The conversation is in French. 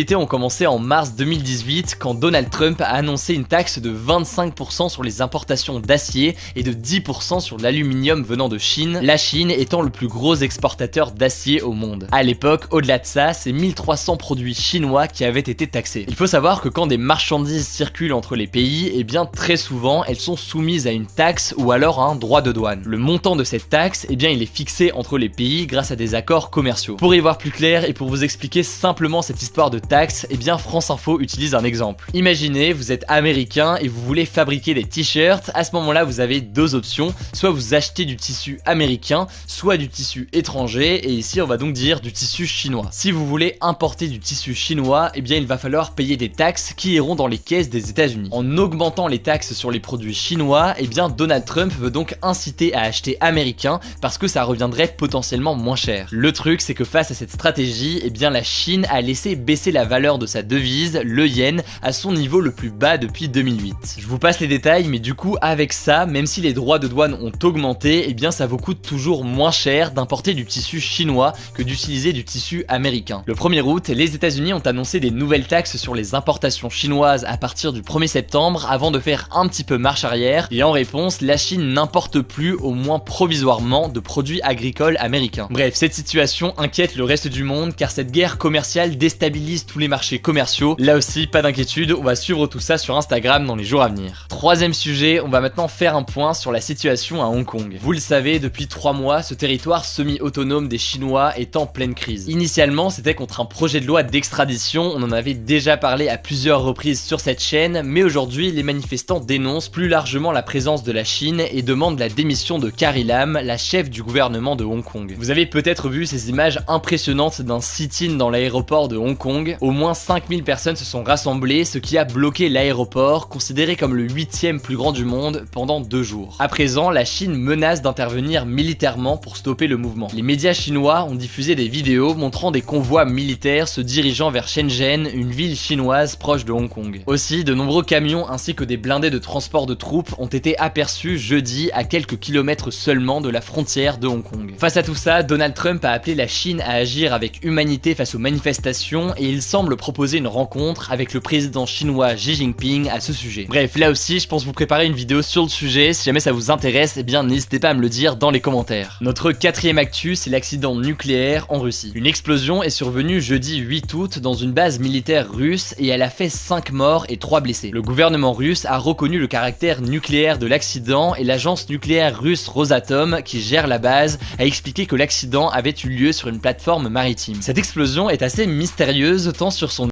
Les ont commencé en mars 2018 quand Donald Trump a annoncé une taxe de 25% sur les importations d'acier et de 10% sur l'aluminium venant de Chine, la Chine étant le plus gros exportateur d'acier au monde. À l'époque, au-delà de ça, c'est 1300 produits chinois qui avaient été taxés. Il faut savoir que quand des marchandises circulent entre les pays, eh bien très souvent elles sont soumises à une taxe ou alors à un droit de douane. Le montant de cette taxe, eh bien il est fixé entre les pays grâce à des accords commerciaux. Pour y voir plus clair et pour vous expliquer simplement cette histoire de taxe, eh bien France Info utilise un exemple. Imaginez, vous êtes américain et vous voulez fabriquer des t-shirts. À ce moment-là, vous avez deux options. Soit vous achetez du tissu américain, soit du tissu étranger. Et ici, on va donc dire du tissu chinois. Si vous voulez importer du tissu chinois, eh bien il va falloir payer des taxes qui iront dans les caisses des États-Unis. En augmentant les taxes sur les produits chinois, eh bien Donald Trump veut donc inciter à acheter américain parce que ça reviendrait potentiellement moins cher. Le truc, c'est que face à cette stratégie, eh bien la Chine a laissé baisser la valeur de sa devise, le yen, à son niveau le plus bas depuis 2008. Je vous passe les détails, mais du coup avec ça, même si les droits de douane ont augmenté, eh bien ça vous coûte toujours moins cher d'importer du tissu chinois que d'utiliser du tissu américain. Le 1er août, les États-Unis ont annoncé des nouvelles taxes sur les importations chinoises à partir du 1er septembre avant de faire un petit peu marche arrière, et en réponse, la Chine n'importe plus, au moins provisoirement, de produits agricoles américains. Bref, cette situation inquiète le reste du monde car cette guerre commerciale déstabilise tous les marchés commerciaux. Là aussi, pas d'inquiétude, on va suivre tout ça sur Instagram dans les jours à venir. Troisième sujet, on va maintenant faire un point sur la situation à Hong Kong. Vous le savez, depuis 3 mois, ce territoire semi-autonome des Chinois est en pleine crise. Initialement, c'était contre un projet de loi d'extradition, on en avait déjà parlé à plusieurs reprises sur cette chaîne, mais aujourd'hui, les manifestants dénoncent plus largement la présence de la Chine et demandent la démission de Carrie Lam, la chef du gouvernement de Hong Kong. Vous avez peut-être vu ces images impressionnantes d'un sit-in dans l'aéroport de Hong Kong. Au moins 5000 personnes se sont rassemblées, ce qui a bloqué l'aéroport, considéré comme le 8e plus grand du monde, pendant 2 jours. À présent, la Chine menace d'intervenir militairement pour stopper le mouvement. Les médias chinois ont diffusé des vidéos montrant des convois militaires se dirigeant vers Shenzhen, une ville chinoise proche de Hong Kong. Aussi, de nombreux camions ainsi que des blindés de transport de troupes ont été aperçus jeudi à quelques kilomètres seulement de la frontière de Hong Kong. Face à tout ça, Donald Trump a appelé la Chine à agir avec humanité face aux manifestations et il semble proposer une rencontre avec le président chinois Xi Jinping à ce sujet. Bref, là aussi, je pense vous préparer une vidéo sur le sujet. Si jamais ça vous intéresse, eh bien n'hésitez pas à me le dire dans les commentaires. Notre 4e actu, c'est l'accident nucléaire en Russie. Une explosion est survenue jeudi 8 août dans une base militaire russe et elle a fait 5 morts et 3 blessés. Le gouvernement russe a reconnu le caractère nucléaire de l'accident et l'agence nucléaire russe Rosatom, qui gère la base, a expliqué que l'accident avait eu lieu sur une plateforme maritime. Cette explosion est assez mystérieuse tant sur son